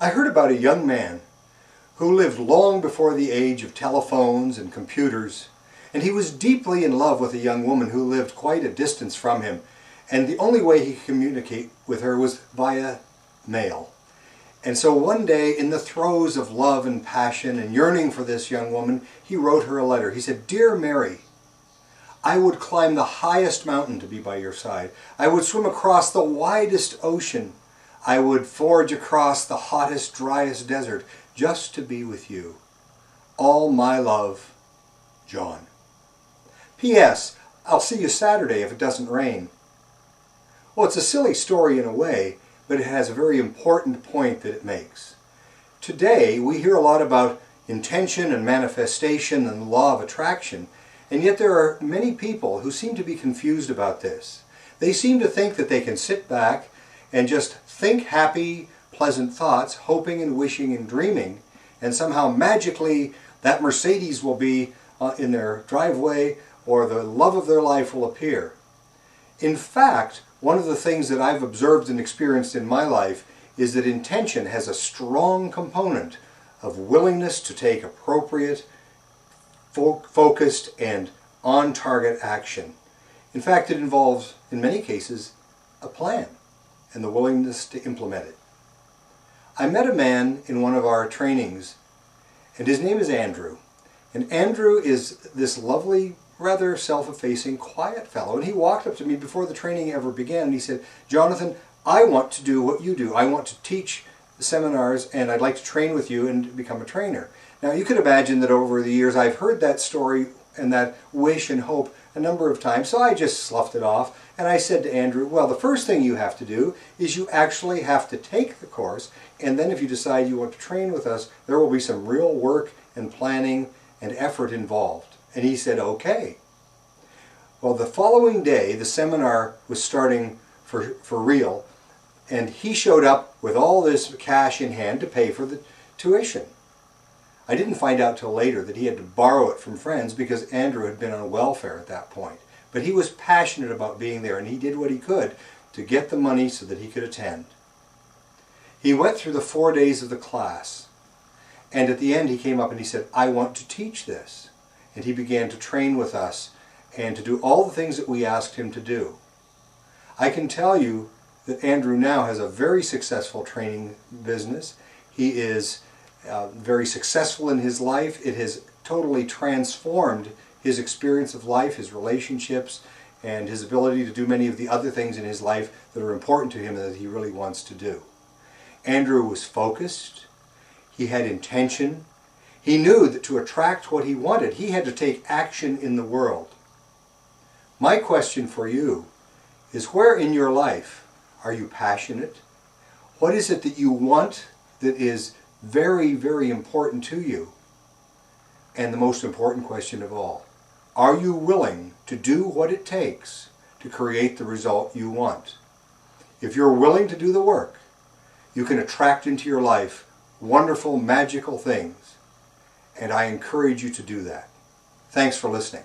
I heard about a young man who lived long before the age of telephones and computers, and he was deeply in love with a young woman who lived quite a distance from him, and the only way he could communicate with her was via mail. And so one day, in the throes of love and passion and yearning for this young woman, he wrote her a letter. He said, "Dear Mary, I would climb the highest mountain to be by your side. I would swim across the widest ocean. I would forge across the hottest, driest desert just to be with you. All my love, John. P.S. I'll see you Saturday if it doesn't rain." Well, it's a silly story in a way, but it has a very important point that it makes. Today, we hear a lot about intention and manifestation and the law of attraction, and yet there are many people who seem to be confused about this. They seem to think that they can sit back and just think happy, pleasant thoughts, hoping and wishing and dreaming, and somehow magically that Mercedes will be in their driveway or the love of their life will appear. In fact, one of the things that I've observed and experienced in my life is that intention has a strong component of willingness to take appropriate, focused, and on-target action. In fact, it involves, in many cases, a plan and the willingness to implement it. I met a man in one of our trainings, and his name is Andrew. And Andrew is this lovely, rather self-effacing, quiet fellow. And he walked up to me before the training ever began, and he said, "Jonathan, I want to do what you do. I want to teach the seminars, and I'd like to train with you and become a trainer." Now, you can imagine that over the years I've heard that story and that wish and hope a number of times, so I just sloughed it off, and I said to Andrew, well, the first thing you have to do is you actually have to take the course, and then if you decide you want to train with us, there will be some real work and planning and effort involved. And he said, okay. Well, the following day, the seminar was starting for real, and he showed up with all this cash in hand to pay for the tuition. I didn't find out till later that he had to borrow it from friends because Andrew had been on welfare at that point. But he was passionate about being there, and he did what he could to get the money so that he could attend. He went through the 4 days of the class, and at the end he came up and he said, "I want to teach this." And he began to train with us and to do all the things that we asked him to do. I can tell you that Andrew now has a very successful training business. He is very successful in his life. It has totally transformed his experience of life, his relationships, and his ability to do many of the other things in his life that are important to him and that he really wants to do. Andrew was focused. He had intention. He knew that to attract what he wanted, he had to take action in the world. My question for you is, where in your life are you passionate? What is it that you want that is very, very important to you? And the most important question of all, are you willing to do what it takes to create the result you want? If you're willing to do the work, you can attract into your life wonderful, magical things. And I encourage you to do that. Thanks for listening.